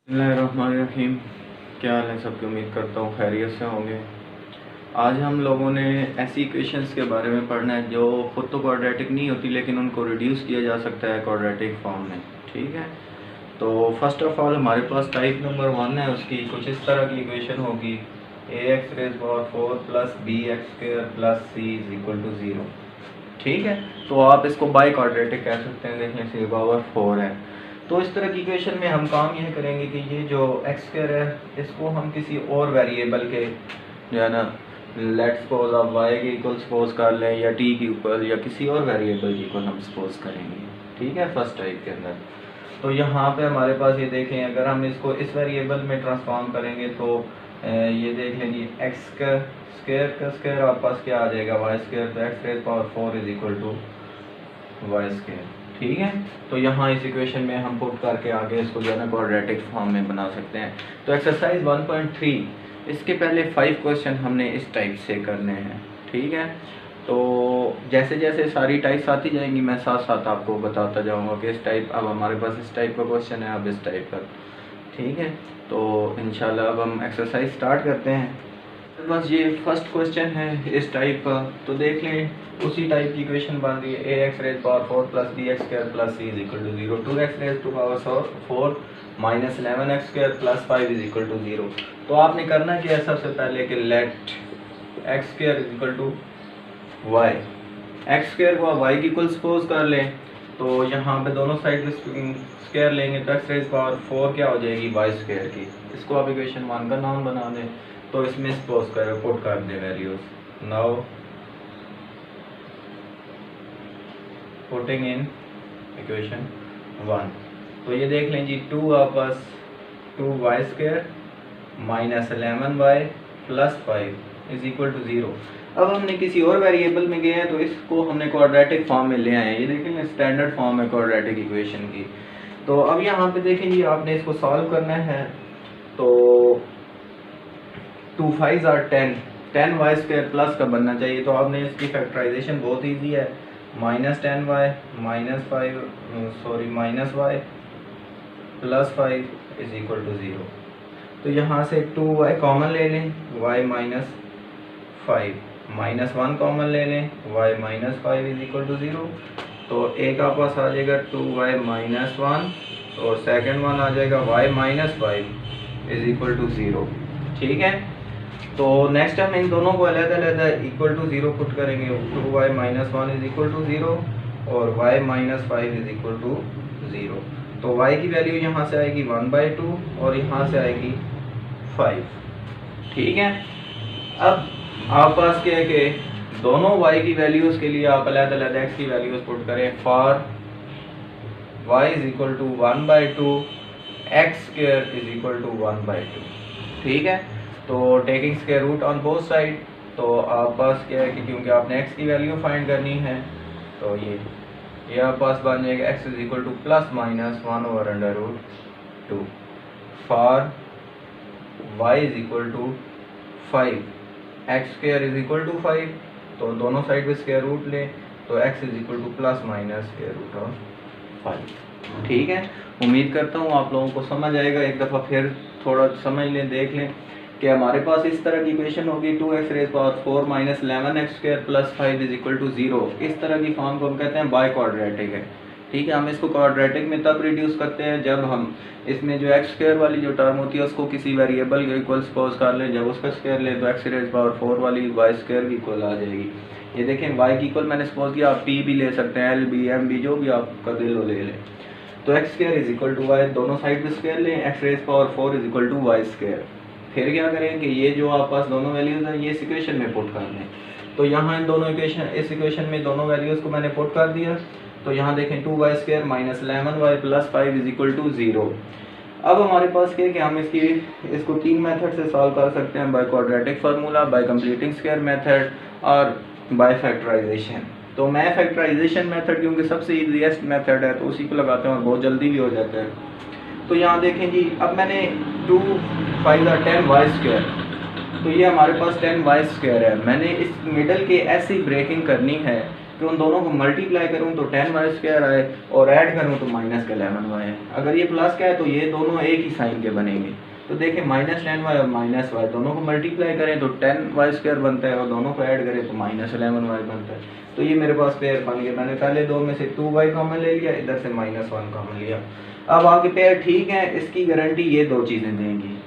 बिस्मिल्लाहिर्रहमानिर्रहीम। क्या हाल है सबकी, उम्मीद करता हूँ खैरियत से होंगे। आज हम लोगों ने ऐसी इक्वेशंस के बारे में पढ़ना है जो खुद तो क्वाड्रेटिक नहीं होती लेकिन उनको रिड्यूस किया जा सकता है क्वाड्रेटिक फॉर्म में। ठीक है, तो फर्स्ट ऑफ ऑल हमारे पास टाइप नंबर 1 है, उसकी कुछ इस तरह की इक्वेशन होगी ax⁴ plus bx² plus c is equal to 0। ठीक है, तो आप इसको बाई क्वाड्रेटिक कह सकते हैं। देख लें c पावर 4 है। तो इस तरह की इक्वेशन में हम काम यह करेंगे कि ये जो x² है इसको हम किसी और वेरिएबल के जो है ना, लेट सपोज आप y के इक्वल सपोज कर लें या t के इक्वल या किसी और वेरिएबल के इक्वल हम सपोज करेंगे। ठीक है, फर्स्ट टाइप के अंदर। तो यहाँ पे हमारे पास ये देखें, अगर हम इसको इस वेरिएबल में ट्रांसफॉर्म करेंगे तो ये देख लें जी एक्स का स्क्वायर आपके पास क्या आ जाएगा y², तो x⁴ is equal to y²। ठीक है, तो यहाँ इस इक्वेशन में हम पुट करके आगे इसको जो है ना क्वाड्रेटिक फॉर्म में बना सकते हैं। तो एक्सरसाइज 1.3, इसके पहले 5 क्वेश्चन हमने इस टाइप से करने हैं। ठीक है, तो जैसे जैसे सारी टाइप्स आती जाएंगी मैं साथ साथ आपको बताता जाऊंगा कि इस टाइप, अब हमारे पास इस टाइप का क्वेश्चन है, अब इस टाइप का। ठीक है, तो इंशाल्लाह अब हम एक्सरसाइज स्टार्ट करते हैं। तो बस ये फर्स्ट क्वेश्चन है इस टाइप का, तो देख लें उसी टाइप की इक्वेशन बन रही है ax⁴ plus bx² plus c is equal to 0, 2x⁴ minus 11x² plus 5 is equal to 0। तो आपने करना क्या है, सबसे पहले कि let x² is equal to y, x² को आप y की इक्वल सपोज कर लें। तो यहाँ पे दोनों साइड स्क्वायर लेंगे तो x⁴ क्या हो जाएगी y² की। इसको आप इक्वेशन 1 का नाम बना दें, तो इसमें सपोज कर पुट कर दें values. Now putting in equation 1, तो ये देख लें जी 2 आपस 2y² minus 11y plus 5 is equal to 0। अब हमने किसी और वेरिएबल में गए हैं तो इसको हमने क्वाड्रेटिक फॉर्म में ले आए हैं। ये देखें स्टैंडर्ड फॉर्म है क्वाड्रेटिक इक्वेशन की। तो अब यहाँ पे देखें जी आपने इसको सॉल्व करना है। तो 2 5 are 10y² प्लस का बनना चाहिए। तो आपने इसकी फैक्टराइजेशन बहुत ईजी है, minus 10y minus 5 minus y plus 5 is equal to 0। तो यहाँ से 2y कॉमन ले लें, y माइनस 5 माइनस 1 कॉमन ले लें, y minus 5 is equal to 0। तो एक आप पास आ जाएगा 2y माइनस 1 और सेकेंड वन आ जाएगा y minus 5 is equal to 0। ठीक है, तो नेक्स्ट हम इन दोनों को अलग इक्वल टू 0 पुट करेंगे। 2y minus 1 is equal to 0 और y minus 5 is equal to 0। तो y की वैल्यू यहाँ से आएगी 1/2 और यहाँ से आएगी 5। ठीक है, अब आप पास क्या है कि दोनों y की वैल्यूज़ के लिए आप अलग अलग x की वैल्यूज़ पुट करें। For y is equal to 1/2, x² is equal to 1/2। ठीक है, तो taking square root on both side, तो आप पास क्या है कि क्योंकि आपने x की वैल्यू फाइंड करनी है तो ये आप पास बन जाएगा x is equal to plus minus 1/√2। For y is equal to 5, x² is equal to 5, तो दोनों साइड पे स्क्वायर रूट लें तो x is equal to plus minus square root of 5। ठीक है, उम्मीद करता हूँ आप लोगों को समझ आएगा। एक दफ़ा फिर थोड़ा समझ लें, देख लें कि हमारे पास इस तरह की इक्वेशन होगी 2x⁴ minus 11x² plus 5 is equal to 0। इस तरह की फॉर्म को हम कहते हैं बाई क्वाड्रेटिक है। ठीक है, हम इसको क्वाड्रेटिक में तब रिड्यूस करते हैं जब हम इसमें जो x² वाली जो टर्म होती है उसको किसी वेरिएबल के इक्वल सपोज कर लें। जब उसका स्क्वायर लें तो x⁴ वाली y² की इक्वल आ जाएगी। ये देखें y की इक्वल मैंने सपोज किया, आप p भी ले सकते हैं, l b m b जो भी आपका दिल हो ले लें। तो x² is equal to y, दोनों साइड पे स्क्वायर लें, x⁴ is equal to y²। फिर क्या करें कि ये जो आप पास दोनों वैल्यूज़ हैं ये इस इक्वेशन में पुट कर दें। तो यहाँ इन दोनों इस इक्वेशन में दोनों वैल्यूज़ को मैंने पुट कर दिया। तो यहाँ देखें 2y² minus 11y plus 5 is equal to 0। अब हमारे पास क्या है कि हम इसको 3 मेथड से सॉल्व कर सकते हैं, by quadratic formula, bye completing square method और बाय फैक्टराइजेशन। तो मैं फैक्टराइजेशन मेथड क्योंकि सबसे ईजीएस्ट मेथड है तो उसी को लगाते हैं और बहुत जल्दी भी हो जाता है। तो यहाँ देखें जी, अब मैंने 2 5 are 10y², तो ये हमारे पास 10y² है। मैंने इस मिडल के ऐसी ब्रेकिंग करनी है कि उन दोनों को मल्टीप्लाई करूँ तो 10y² आए और ऐड करूँ तो -11y है। अगर ये प्लस का है तो ये दोनों एक ही साइन के बनेंगे। तो देखें -10y और -y दोनों को मल्टीप्लाई करें तो 10y² बनता है और दोनों को ऐड करें तो -11y बनता है। तो ये मेरे पास पेयर बन गया। मैंने पहले दो में से 2y कॉमन ले लिया, इधर से -1 कॉमन लिया। अब आपके पेयर ठीक है, इसकी गारंटी ये दो चीज़ें देंगी,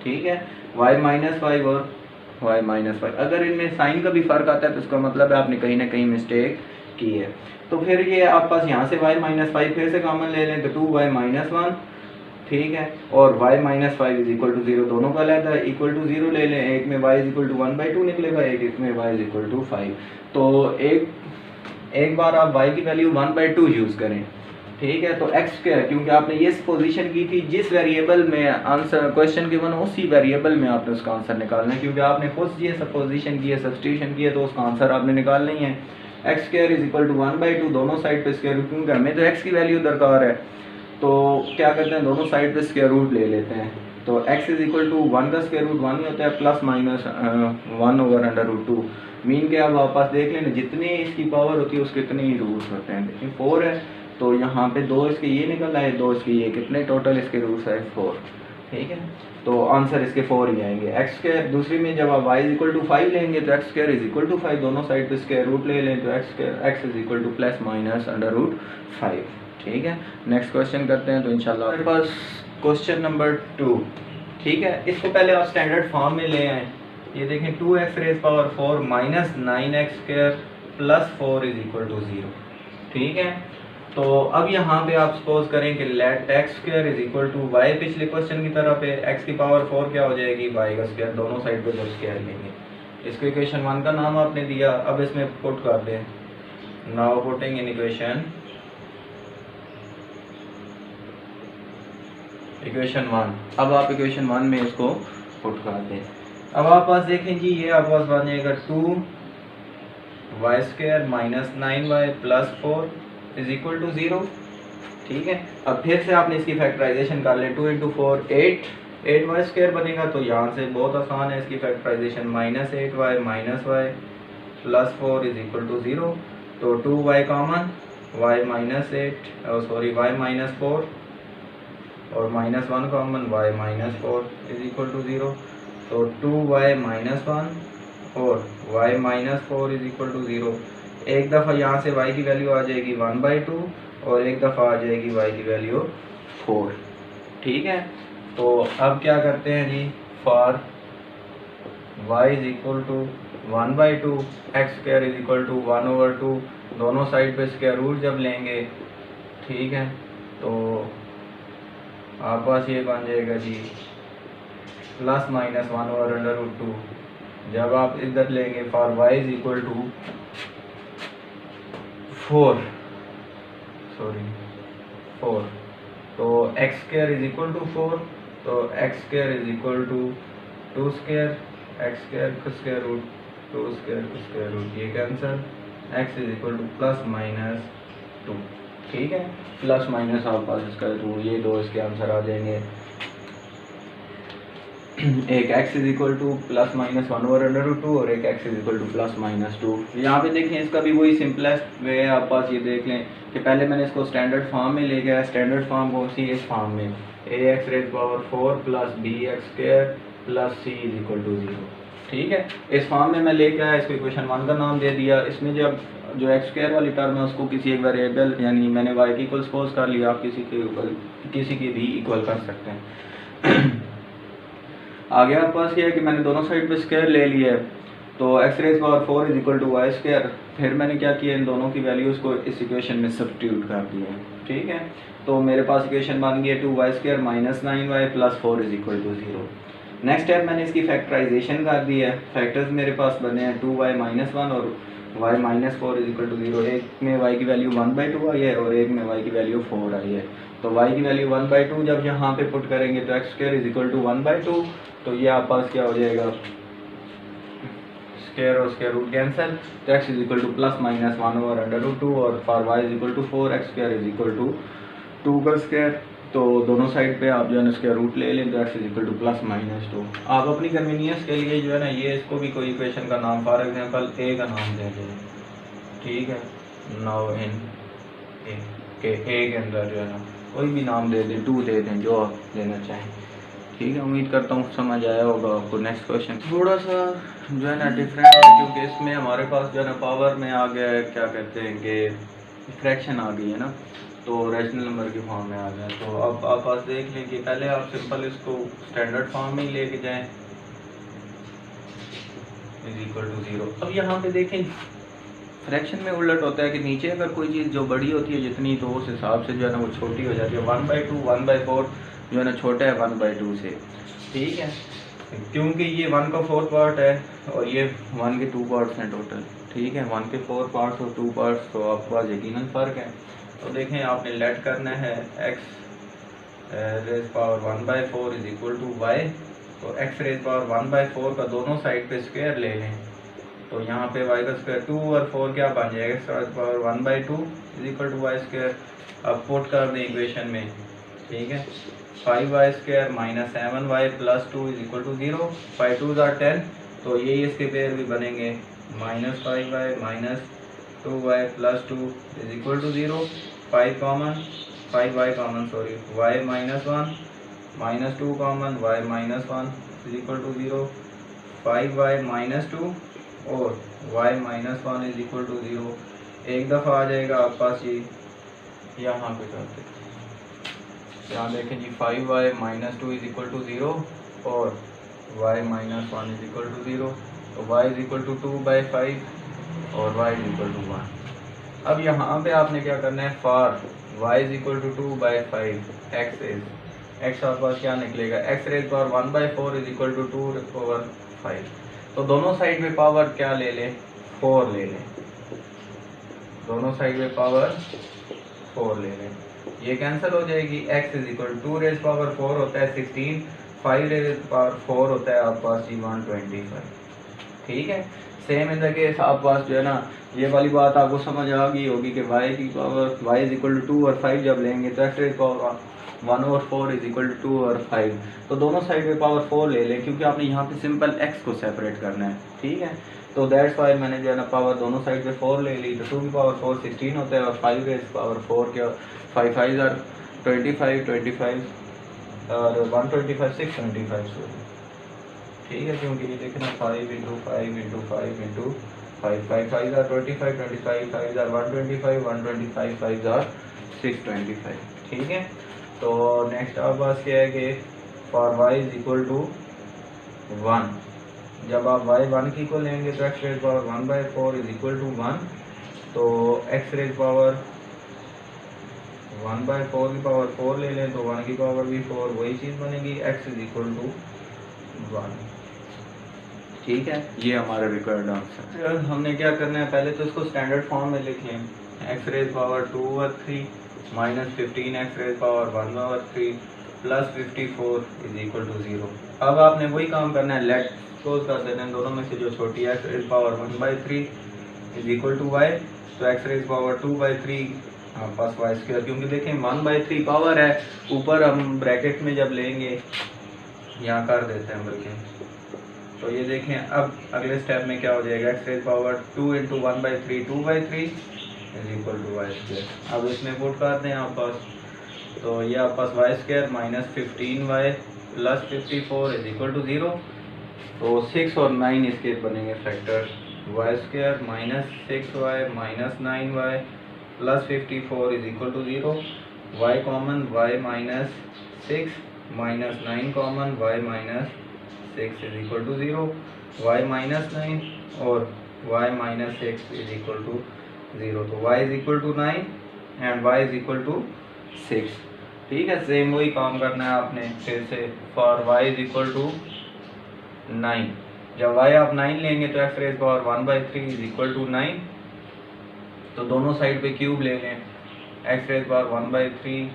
ठीक है, y-5 और y-5। अगर इनमें साइन का भी फ़र्क आता है तो इसका मतलब है आपने कहीं ना कहीं मिस्टेक की है। तो फिर ये आप पास यहाँ से y-5 फिर से कॉमन ले लें तो 2y-1, ठीक है, और y-5 इज इक्वल टू 0 दोनों का लेता है, इक्वल टू 0 ले लें, एक में y इज इक्वल टू 1/2 निकलेगा, एक में y इज इक्वल टू 5। तो एक बार आप y की वैल्यू 1/2 यूज़ करें, ठीक है, तो x² क्योंकि आपने ये पोजीशन की थी जिस वेरिएबल में आंसर क्वेश्चन गिवन हो उसी वेरिएबल में आपने उसका आंसर निकालना है, क्योंकि आपने खुद ये सपोजिशन की है, सब्स्टिट्यूशन की है, तो उसका आंसर आपने निकालना ही है। x² इज इक्वल टू 1/2 दोनों साइड पे स्क्वायर रूट, क्योंकि हमें तो x की वैल्यू दरकार है, तो क्या करते हैं दोनों साइड पे स्क्वायर रूट ले लेते हैं। तो x इज इक्वल टू 1 का स्क्वायर रूट 1 ही होता है, प्लस माइनस 1/√2। मीन के अब आप पास देख लेना जितनी इसकी पावर होती है उसके इतने ही रूट्स होते हैं। देखिए 4 है तो यहाँ पे 2 इसके ये निकल आए, 2 इसके ये, कितने टोटल इसके रूट्स है 4, ठीक है, तो आंसर इसके 4 ही आएंगे। x², दूसरी में जब आप y इज इक्वल टू 5 लेंगे तो x² इज इक्वल टू 5 दोनों साइड पे स्क्वायर रूट ले लें तो x is equal to plus minus √5, ठीक है। नेक्स्ट क्वेश्चन करते हैं। तो इंशाल्लाह हमारे पास क्वेश्चन नंबर 2, ठीक है, इसको पहले आप स्टैंडर्ड फॉर्म में ले आए। ये देखें 2x⁴ minus 9x² plus 4 is equal to 0, ठीक है। तो अब यहाँ पे आप सपोज करें कि let x² is equal to y, पिछले क्वेश्चन की तरह पे x की पावर 4 क्या हो जाएगी, y का स्क्वायर, दोनों साइड पे जब स्क्वायर लेंगे। इसको इक्वेशन 1 का नाम आपने दिया, अब इसमें पुट कर दें। नाउ पुटिंग इन इक्वेशन 1, अब आप इक्वेशन 1 में इसको पुट कर दें। अब आप पास देखें जी ये आप पास बन जाएगा 2y² minus 9y plus 4 is equal to 0, ठीक है। अब फिर से आपने इसकी फैक्टराइजेशन कर लें, 2 × 4 8y² बनेगा, तो यहाँ से बहुत आसान है इसकी factorization, -8y minus y plus 4 is equal to 0। तो 2y कॉमन, y माइनस 4 और -1 common, y minus 4 is equal to 0। तो 2y माइनस 1 और y minus 4 is equal to 0। एक दफ़ा यहाँ से y की वैल्यू आ जाएगी 1/2 और एक दफ़ा आ जाएगी y की वैल्यू 4, ठीक है। तो अब क्या करते हैं जी, for y is equal to 1/2 x² is equal to 1/2 दोनों साइड पे स्क्वायर रूट जब लेंगे, ठीक है, तो आप पास ये बन जाएगा जी प्लस माइनस 1/√2। जब आप इधर लेंगे for y is equal to 4 तो x² इज इक्वल टू 4, तो x² is equal to 2², x² का स्क्वायर रूट 2² का स्क्वायर रूट, ये cancel, x is equal to plus minus 2, ठीक है, प्लस माइनस आप पास इसका 2, ये दो इसके आंसर आ जाएंगे। एक x is equal to plus minus 1/√2 और एक x is equal to plus minus 2। यहाँ पे देखें इसका भी वही सिंपलेस्ट वे है, आप पास ये देख लें कि पहले मैंने इसको स्टैंडर्ड फॉर्म में ले गया, स्टैंडर्ड फॉर्म कौन सी, इस फॉर्म में ax⁴ plus bx² plus c is equal to 0, ठीक है। इस फॉर्म में मैं लेके आया, इसको इक्वेशन 1 का नाम दे दिया। इसमें जब जो x² वाली टर्म है उसको किसी एक वेरिएबल यानी मैंने y की इक्वल सपोज कर लिया, आप किसी के भी इक्वल कर सकते हैं। आगे आपके पास ये है कि मैंने दोनों साइड पे स्क्वायर ले लिया है, तो x⁴ is equal to y², फिर मैंने क्या किया, इन दोनों की वैल्यूज़ को इस इक्वेशन में सब्स्टिट्यूट कर दिया, ठीक है। तो मेरे पास इक्वेशन बन गई है 2y² minus 9y plus 4 is equal to 0। Next step मैंने इसकी फैक्टराइजेशन कर दी है, फैक्टर्स मेरे पास बने हैं 2y माइनस 1 और y minus 4 is equal to 0। एक में y की वैल्यू 1/2 आई है और एक में y की वैल्यू 4 आई है। तो y की वैल्यू 1/2 जब यहाँ पे पुट करेंगे तो x² इज इक्वल टू 1/2, तो ये आप पास क्या हो जाएगा, स्क्वायर और स्क्वायर रूट कैंसिल, तो x is equal to plus minus 1/√2 और for y is equal to 4 x² is equal to 2 का स्क्वायर, तो दोनों साइड पे आप जो है स्क्वायर रूट ले लें तो x is equal to plus minus 2। आप अपनी कन्वीनियंस के लिए जो है ना ये इसको भी कोई इक्वेशन का नाम फॉर एग्जांपल a का नाम दे दें, ठीक है, नाउ इन ए के ए के अंदर जो है ना कोई भी नाम दे दें, 2 दे दें, जो आप देना चाहें। ठीक है, उम्मीद करता हूँ समझ आया होगा आपको। नेक्स्ट क्वेश्चन थोड़ा सा जो है ना डिफरेंट है, क्योंकि इसमें हमारे पास जो है ना पावर में आ गया है, क्या कहते हैं कि फ्रैक्शन आ गई है ना, तो रैशनल नंबर की फॉर्म में आ गया। तो अब आप पास देख लें कि पहले आप सिंपल इसको स्टैंडर्ड फॉर्म में ही लेके जाएं, इज इक्वल टू 0। अब यहाँ पे देखें फ्रैक्शन में उलट होता है कि नीचे अगर कोई चीज़ जो बड़ी होती है जितनी, तो उस हिसाब से जो है ना वो छोटी हो जाती है। 1/2 1/4 जो है ना छोटा है 1/2 से। ठीक है, क्योंकि ये 1 का 4 पार्ट है और ये 1 के 2 पार्ट्स हैं टोटल। ठीक है, 1 के 4 पार्ट्स और 2 पार्ट्स, तो आपके पास यकीनन फ़र्क है। तो देखें आपने लेट करना है x raise power 1/4 is equal to y. तो x रेज पावर 1/4 का दोनों साइड पे स्क्वायर ले लें, तो यहाँ पे y का स्क्वायर 2 और 4 क्या बन जाएगा, x raise power 1/2 is equal to y square. अब पुट कर दें इक्वेशन में। ठीक है, 5y square minus 7y plus 2 is equal to 0। 5 2 are 10, तो ये इसके पेयर भी बनेंगे, minus 5y minus 2y plus 2 is equal to 0। 5 common, 5y common sorry, y minus 1 minus 2 common, y minus 1 is equal to 0। 5y minus 2 और y minus 1 is equal to 0। एक दफ़ा आ जाएगा आपके पास ये, यहाँ पे करते हैं, यहाँ देखें जी 5y minus 2 is equal to 0 और y minus 1 is equal to 0। तो y इज इक्वल टू 2/5 और y इज इक्वल टू 1। अब यहाँ पे आपने क्या करना है, for y is equal to 2/5 x is, x आपके पास क्या निकलेगा, x raise power 1/4 is equal to 2/5। तो दोनों साइड में पावर क्या ले लें, 4 ले लें, दोनों साइड में पावर 4 ले लें, ये कैंसिल हो जाएगी। x is equal 2 raise power 4 होता है 16, 5 रेज पावर 4 होता है आपके पास 125। ठीक है, सेम इन द केस आपके पास जो है ना ये वाली बात आपको समझ आ गई होगी कि y की power y is equal to 2 और 5 जब लेंगे तो x रेज पावर 1 और 4 इज इक्वल टू 2 और 5, तो दोनों साइड में पावर 4 ले लें, क्योंकि आपने यहाँ पे सिंपल x को सेपरेट करना है। ठीक है, तो दैट्स वाई मैंने जो है ना पावर दोनों साइड पे 4 ले ली, तो 2 की पावर 4 16 होता है और 5 रेज पावर 4 क्या, 5 5 आर 25 और 125 625 सॉरी। ठीक है, क्योंकि ये देखना 5 into 5 into 5 into 5, 5 5 are 25 25 5 are 125 125 5 are 625। ठीक है, तो नेक्स्ट आपके पास क्या है कि for y is equal to 1, जब आप y 1 की को लेंगे तो x raise power 1/4 is equal to 1, तो x रेज पावर 1/4 की पावर 4 ले लें तो 1 की पावर भी 4, वही चीज़ बनेगी, x इज इक्वल टू 1। ठीक है, ये हमारा रिक्वायर्ड आंसर। हमने क्या करना है, पहले तो इसको स्टैंडर्ड फॉर्म में लिख लें, x raise power 2/3 minus 15x raise power 1/3 plus 54 is equal to 0। अब आपने वही काम करना है, लेट सपोज कर देते हैं दोनों में से जो छोटी है, x raise power 1/3 is equal to y, तो x रेज पावर 2/3 पास y स्क्वायर, क्योंकि देखें 1/3 पावर है, ऊपर हम ब्रैकेट में जब लेंगे यहाँ कर देते हैं बल्कि, तो ये देखें अब अगले स्टेप में क्या हो जाएगा, x raise power 2 into 1/3 2/3 is equal to y square. अब इसमें पुट कर दें आप पास, तो ये आप पास y square minus 15y plus 54 is equal to 0। तो 6 और 9 इसके बनेंगे factor, y square minus 6y minus 9y plus 54 is equal to 0। Y common, y minus 6 minus 9 common, y minus 6 is equal to 0। Y minus 9 और y minus 6 is equal to 0, तो y is equal to 9 and y is equal to 6। ठीक है, same वही काम करना है आपने फिर से, for y is equal to 9, जब y आप 9 लेंगे तो x raise power 1/3 is equal to 9, तो दोनों साइड पे क्यूब ले लें, x raise power 1/3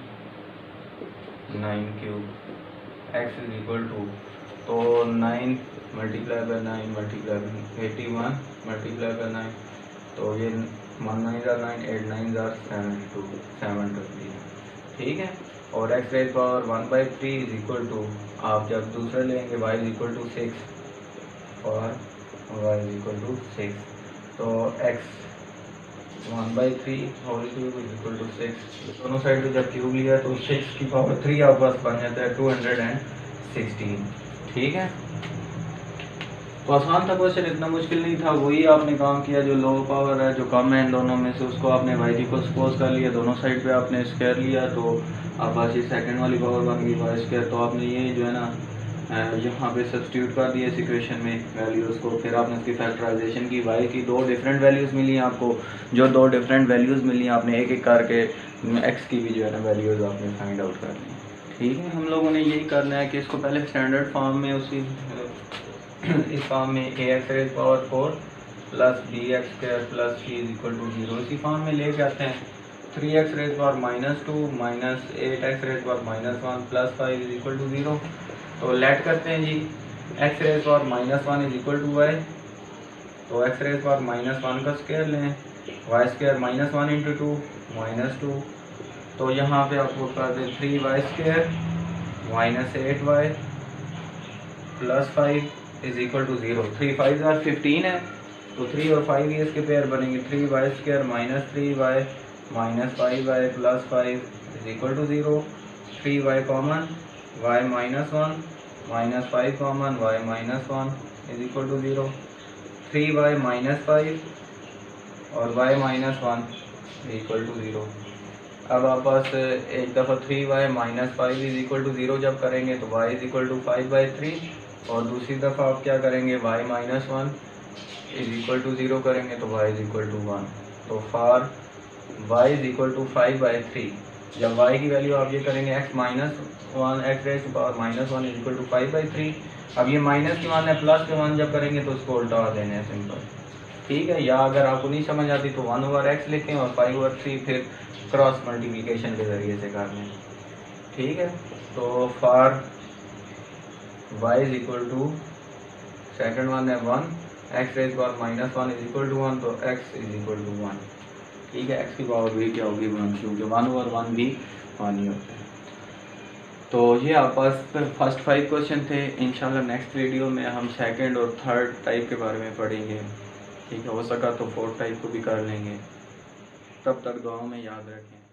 9 cube, x is equal to, तो 9 multiply by 9 multiply by 81 multiply by 9, तो ये 1 9 9 8 9 720। ठीक है, और x raise power 1/3 is equal to, आप जब दूसरा लेंगे y इज इक्वल टू 6 और y इज इक्वल टू 6, तो x 1/3 whole cube is equal to 6। दोनों साइड पे जब क्यूब लिया तो 6 की पावर 3 आपके पास बन जाता है 216। ठीक है, तो आसान था क्वेश्चन, इतना मुश्किल नहीं था। वही आपने काम किया, जो लो पावर है, जो कम है इन दोनों में से, उसको आपने वाई को सपोज कर लिया, दोनों साइड पे आपने स्क्वायर लिया, तो आप पास ये सेकंड वाली पावर बन गई वाई स्क्वायर। तो आपने ये जो है ना यहाँ पे सब्स्टिट्यूट कर दिया इस इक्वेशन में वैल्यूज़ को, फिर आपने इसकी फैक्टराइजेशन की। वाई की दो डिफरेंट वैल्यूज़ मिली आपको, जो दो डिफरेंट वैल्यूज़ मिली आपने एक एक करके एक्स की भी जो है ना वैल्यूज़ आपने फाइंड आउट कर ली। ठीक है, हम लोगों ने यही करना है कि इसको पहले स्टैंडर्ड फॉर्म में उसी इस फॉर्म में a x raise power 4 plus b x square plus c is equal to 0 इसी फॉर्म में लेके आते हैं। 3x raise power -2 minus 8x raise power -1 plus 5 is equal to 0। तो लेट करते हैं जी, x raise power -1 is equal to y, तो x रेज पावर -1 का स्क्वायर लें, y स्क्वायर -1 इंटू 2 -2, तो यहाँ पे आपको कर दें 3y square minus 8y plus 5 is equal to 0। 3 5 are 15 है, तो 3 और 5 ये इसके पेयर बनेंगे, 3y square minus 3y minus 5y plus 5 is equal to 0। 3y common, y -1 minus 5 common, y -1 is equal to 0। 3y -5 और y -1 इज इक्वल टू 0। अब आप पास एक दफ़ा 3y -5 इज इक्वल टू 0 जब करेंगे तो y इज इक्वल टू 5/3, और दूसरी दफ़ा आप क्या करेंगे, y -1 इज इक्वल टू 0 करेंगे तो y इज इक्वल टू 1। तो for y is equal to 5/3, जब y की वैल्यू आप ये करेंगे x -1 x raise to power -1 is equal to 5/3। अब ये माइनस के मान है, प्लस के मान जब करेंगे तो उसको उल्टा देने हैं सिंपल। ठीक है, या अगर आपको नहीं समझ आती तो 1/x लिखें और 5/3 फिर क्रॉस मल्टीप्लिकेशन के ज़रिए से कर लें। ठीक है, तो for y is equal to, second one है 1, x raise power -1 is equal to 1, तो x इज इक्वल टू 1। ठीक है, x की पावर भी क्या होगी 1, क्योंकि 1/1 भी 1 ही होता है। तो ये आप पास फर्स्ट 5 क्वेश्चन थे। इंशाल्लाह नेक्स्ट वीडियो में हम सेकंड और थर्ड टाइप के बारे में पढ़ेंगे। ठीक है, हो सका तो फोर्थ टाइप को भी कर लेंगे। तब तक दुआओं में याद रखें।